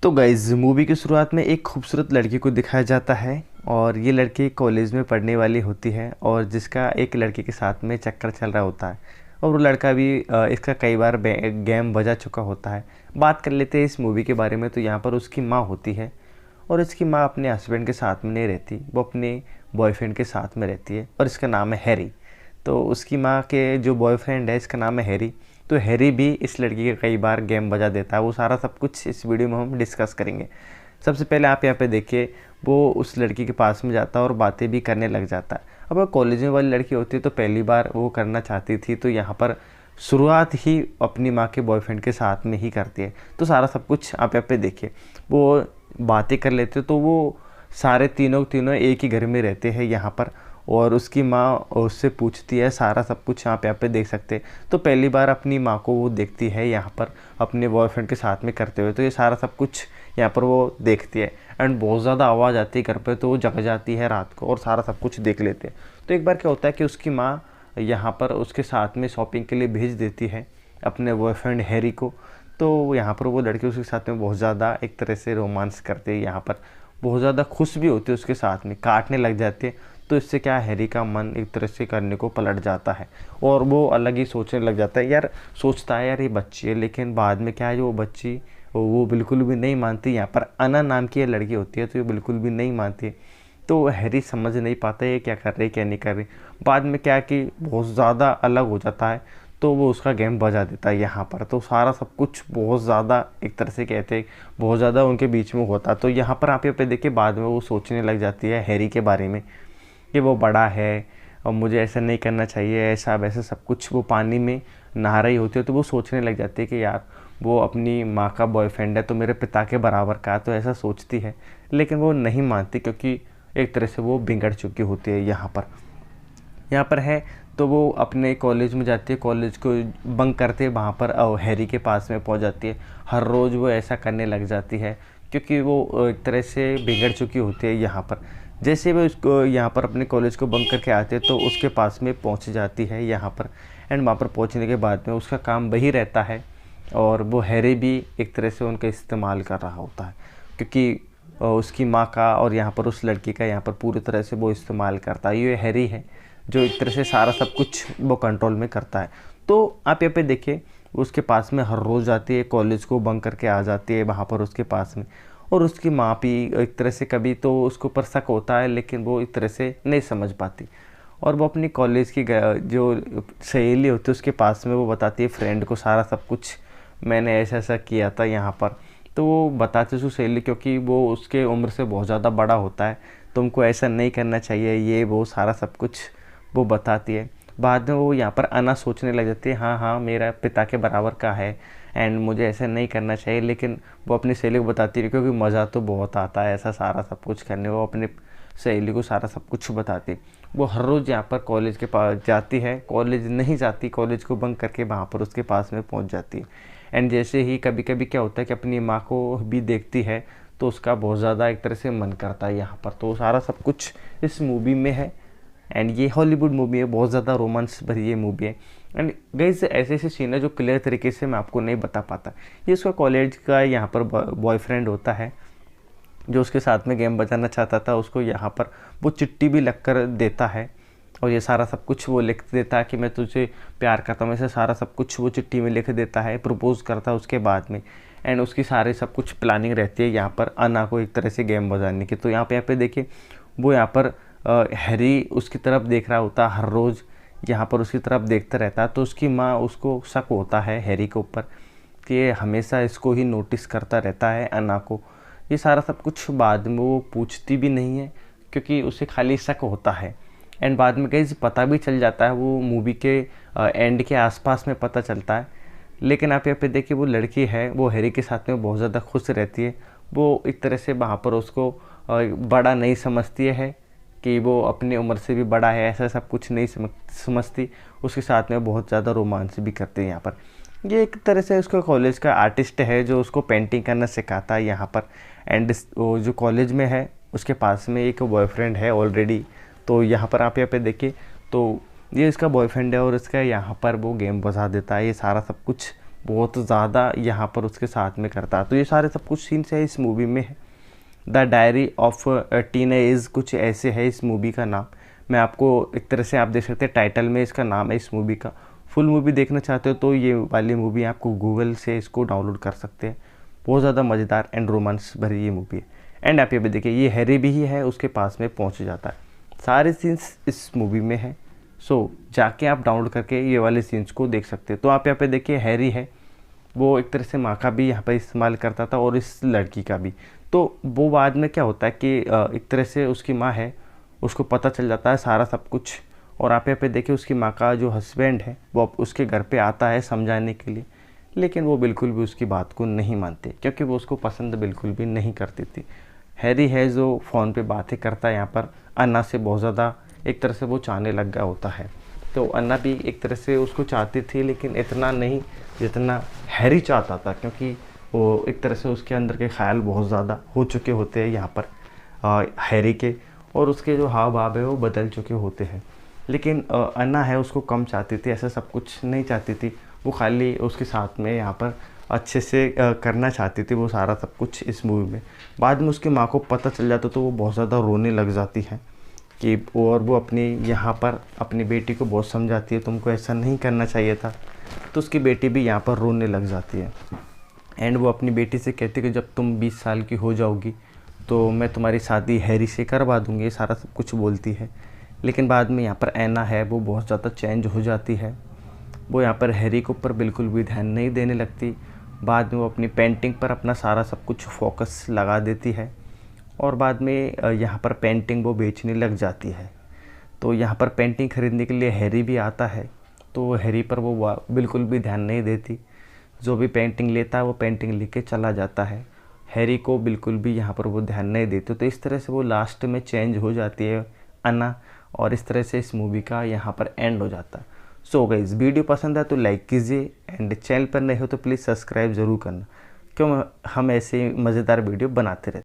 तो guys movie की शुरुआत में एक खूबसूरत लड़की को दिखाया जाता है और ये लड़की कॉलेज में पढ़ने वाली होती है और जिसका एक लड़के के साथ में चक्कर चल रहा होता है और वो लड़का भी इसका कई बार गेम बजा चुका होता है। बात कर लेते हैं इस मूवी के बारे में। तो यहाँ पर उसकी माँ होती है और इसकी माँ अपने हस्बैंड के साथ में नहीं रहती, वो अपने बॉयफ्रेंड के साथ में रहती है और इसका नाम है हैरी। तो उसकी माँ के जो बॉयफ्रेंड है इसका नाम है हैरी। तो हैरी भी इस लड़की के कई बार गेम बजा देता है। वो सारा सब कुछ इस वीडियो में हम डिस्कस करेंगे। सबसे पहले आप यहाँ पे देखिए, वो उस लड़की के पास में जाता है और बातें भी करने लग जाता है। अब वो कॉलेज में वाली लड़की होती है तो पहली बार वो करना चाहती थी, तो यहाँ पर शुरुआत ही अपनी माँ के बॉयफ्रेंड के साथ में ही करती है। तो सारा सब कुछ आप यहाँ पे देखिए, वो बातें कर लेते तो वो सारे तीनों तीनों एक ही घर में रहते हैं यहाँ पर। और उसकी माँ उससे पूछती है सारा सब कुछ, यहाँ पे देख सकते हैं। तो पहली बार अपनी माँ को वो देखती है यहाँ पर अपने बॉयफ्रेंड के साथ में करते हुए। तो ये सारा सब कुछ यहाँ पर वो देखती है एंड बहुत ज़्यादा आवाज़ आती है घर पे, तो वो जग जाती है रात को और सारा सब कुछ देख लेते हैं। तो एक बार क्या होता है कि उसकी माँ यहाँ पर उसके साथ में शॉपिंग के लिए भेज देती है अपने बॉयफ्रेंड हैरी को। तो यहाँ पर वो लड़की उसके साथ में बहुत ज़्यादा एक तरह से रोमांस करते हैं, यहाँ पर बहुत ज़्यादा खुश भी होती है, उसके साथ में काटने लग जाती है। तो इससे क्या हैरी का मन एक तरह से करने को पलट जाता है और वो अलग ही सोचने लग जाता है। यार सोचता है यार ये बच्ची है, लेकिन बाद में क्या है, जो वो बच्ची वो बिल्कुल भी नहीं मानती। यहाँ पर अना नाम की ये लड़की होती है तो ये बिल्कुल भी नहीं मानती। तो हैरी समझ नहीं पाता है क्या कर रही क्या नहीं कर रही। बाद में क्या कि बहुत ज़्यादा अलग हो जाता है, तो वो उसका गेम बजा देता है यहाँ पर। तो सारा सब कुछ बहुत ज़्यादा एक तरह से कहते हैं बहुत ज़्यादा उनके बीच में होता। तो यहाँ पर आप ये पे देखिए, बाद में वो सोचने लग जाती है हैरी के बारे में कि वो बड़ा है और मुझे ऐसा नहीं करना चाहिए, ऐसा वैसा सब कुछ। वो पानी में नहा रही होती है तो वो सोचने लग जाती है कि यार वो अपनी माँ का बॉयफ्रेंड है तो मेरे पिता के बराबर का, तो ऐसा सोचती है। लेकिन वो नहीं मानती क्योंकि एक तरह से वो बिगड़ चुकी होती है यहाँ पर है। तो वो अपने कॉलेज में जाती है, कॉलेज को बंक करते वहाँ पर हैरी के पास में पहुँच जाती है। हर रोज़ वो ऐसा करने लग जाती है क्योंकि वो एक तरह से बिगड़ चुकी होती है यहाँ पर। जैसे वो उसको यहाँ पर अपने कॉलेज को बंक करके आते हैं तो उसके पास में पहुँच जाती है यहाँ पर। एंड वहाँ पर पहुँचने के बाद में उसका काम वही रहता है और वो हैरी भी एक तरह से उनका इस्तेमाल कर रहा होता है क्योंकि उसकी माँ का और यहाँ पर उस लड़की का यहाँ पर पूरी तरह से वो इस्तेमाल करता है। ये हैरी है जो एक तरह से सारा सब कुछ वो कंट्रोल में करता है। तो आप यहाँ पे देखिए, उसके पास में हर रोज़ जाती है, कॉलेज को बंक करके आ जाती है वहाँ पर उसके पास में। और उसकी माँ भी एक तरह से कभी तो उसके ऊपर शक होता है लेकिन वो एक तरह से नहीं समझ पाती। और वो अपनी कॉलेज की जो सहेली होती है उसके पास में वो बताती है फ्रेंड को सारा सब कुछ, मैंने ऐसा ऐसा किया था यहाँ पर। तो वो बताती है उसको सहेली, क्योंकि वो उसके उम्र से बहुत ज़्यादा बड़ा होता है, तुमको ऐसा नहीं करना चाहिए, ये वो सारा सब कुछ वो बताती है। बाद में वो यहाँ पर अना सोचने लग जाती है, हाँ हाँ मेरा पिता के बराबर का है एंड मुझे ऐसा नहीं करना चाहिए। लेकिन वो अपनी सहेली को बताती है क्योंकि मज़ा तो बहुत आता है ऐसा सारा सब कुछ करने। वो अपने सहेली को सारा सब कुछ बताती है। वो हर रोज़ यहाँ पर कॉलेज के पास जाती है, कॉलेज नहीं जाती, कॉलेज को बंक करके वहाँ पर उसके पास में पहुँच जाती है। एंड जैसे ही कभी कभी क्या होता है कि अपनी माँ को भी देखती है तो उसका बहुत ज़्यादा एक तरह से मन करता है यहाँ पर। तो सारा सब कुछ इस मूवी में है एंड ये हॉलीवुड मूवी है, बहुत ज़्यादा रोमांस भरी ये मूवी है। एंड गाइस ऐसे ऐसे सीन है जो क्लियर तरीके से मैं आपको नहीं बता पाता। ये उसका कॉलेज का यहाँ पर बॉयफ्रेंड होता है जो उसके साथ में गेम बजाना चाहता था। उसको यहाँ पर वो चिट्ठी भी लिख कर देता है और ये सारा सब कुछ वो लिख देता है कि मैं तुझे प्यार करता हूँ, ऐसे सारा सब कुछ वो चिट्ठी में लिख देता है, प्रपोज करता है उसके बाद में। एंड उसकी सारी सब कुछ प्लानिंग रहती है यहाँ पर अना को एक तरह से गेम बजाने की। तो यहाँ पे देखिए, वो यहाँ पर हैरी उसकी तरफ देख रहा होता है, हर रोज़ यहाँ पर उसकी तरफ देखता रहता है। तो उसकी माँ उसको शक होता है हैरी के ऊपर कि ये हमेशा इसको ही नोटिस करता रहता है अना को। ये सारा सब कुछ बाद में वो पूछती भी नहीं है क्योंकि उसे खाली शक होता है। एंड बाद में कहीं पता भी चल जाता है, वो मूवी के एंड के आसपास में पता चलता है। लेकिन आप यहाँ पे देखिए, वो लड़की है वो हैरी के साथ में बहुत ज़्यादा खुश रहती है। वो एक तरह से वहाँ पर उसको बड़ा नहीं समझती है कि वो अपनी उम्र से भी बड़ा है, ऐसा सब कुछ नहीं समझती। उसके साथ में बहुत ज़्यादा रोमांस भी करते हैं यहाँ पर। ये एक तरह से उसका कॉलेज का आर्टिस्ट है जो उसको पेंटिंग करना सिखाता है यहाँ पर। एंड वो जो कॉलेज में है उसके पास में एक बॉयफ्रेंड है ऑलरेडी। तो यहाँ पर आप यहाँ पे देखिए, तो ये इसका बॉयफ्रेंड है और इसका यहाँ पर वो गेम बजा देता है। ये सारा सब कुछ बहुत ज़्यादा यहाँ पर उसके साथ में करता है। तो ये सारे सब कुछ सीन्स है इस मूवी में है। द डायरी ऑफ टीनेज कुछ ऐसे है इस मूवी का नाम। मैं आपको एक तरह से आप देख सकते हैं टाइटल में इसका नाम है इस मूवी का। फुल मूवी देखना चाहते हो तो ये वाली मूवी आपको गूगल से इसको डाउनलोड कर सकते हैं। बहुत ज़्यादा मज़ेदार एंड रोमांस भरी ये मूवी है। एंड आप ये भी देखिए, ये हैरी भी ही है, उसके पास में पहुंच जाता है। सारे सीन्स इस मूवी में है। सो जाके आप डाउनलोड करके ये वाले सीन्स को देख सकते हैं। तो आप यहाँ पे देखिए हैरी है, वो एक तरह से माँ का भी यहाँ पर इस्तेमाल करता था और इस लड़की का भी। तो वो बाद में क्या होता है कि एक तरह से उसकी माँ है, उसको पता चल जाता है सारा सब कुछ। और आप यहाँ पे देखिए उसकी माँ का जो हस्बैंड है वो अब उसके घर पे आता है समझाने के लिए, लेकिन वो बिल्कुल भी उसकी बात को नहीं मानते क्योंकि वो उसको पसंद बिल्कुल भी नहीं करती थी। हैरी है जो फ़ोन पे बातें करता है यहाँ पर अन्ना से बहुत ज़्यादा एक तरह से वो चाहने लग गया होता है। तो अन्ना भी एक तरह से उसको चाहती थी, लेकिन इतना नहीं जितना हैरी चाहता था, क्योंकि वो एक तरह से उसके अंदर के ख्याल बहुत ज़्यादा हो चुके होते हैं यहाँ पर हैरी के, और उसके जो हाव भाव है वो बदल चुके होते हैं। लेकिन अन्ना है उसको कम चाहती थी, ऐसा सब कुछ नहीं चाहती थी। वो खाली उसके साथ में यहाँ पर अच्छे से करना चाहती थी वो सारा सब कुछ इस मूवी में। बाद में उसकी माँ को पता चल जाता तो वो बहुत ज़्यादा रोने लग जाती है कि और वो अपनी यहाँ पर अपनी बेटी को बहुत समझाती है तुमको ऐसा नहीं करना चाहिए था। तो उसकी बेटी भी यहाँ पर रोने लग जाती है। एंड वो अपनी बेटी से कहती है कि जब तुम 20 साल की हो जाओगी तो मैं तुम्हारी शादी हैरी से करवा दूँगी, ये सारा सब कुछ बोलती है। लेकिन बाद में यहाँ पर ऐना है वो बहुत ज़्यादा चेंज हो जाती है। वो यहाँ पर हैरी के ऊपर बिल्कुल भी ध्यान नहीं देने लगती। बाद में वो अपनी पेंटिंग पर अपना सारा सब कुछ फोकस लगा देती है और बाद में यहाँ पर पेंटिंग वो बेचने लग जाती है। तो यहाँ पर पेंटिंग ख़रीदने के लिए हैरी भी आता है, तो हैरी पर वो बिल्कुल भी ध्यान नहीं देती। जो भी पेंटिंग लेता है वो पेंटिंग लेके चला जाता है। हैरी को बिल्कुल भी यहाँ पर वो ध्यान नहीं देते। तो इस तरह से वो लास्ट में चेंज हो जाती है अन्ना, और इस तरह से इस मूवी का यहाँ पर एंड हो जाता है। सो गाइस, वीडियो पसंद है तो लाइक कीजिए एंड चैनल पर नए हो तो प्लीज़ सब्सक्राइब ज़रूर करना, क्यों हम ऐसे मज़ेदार वीडियो बनाते रहते हैं।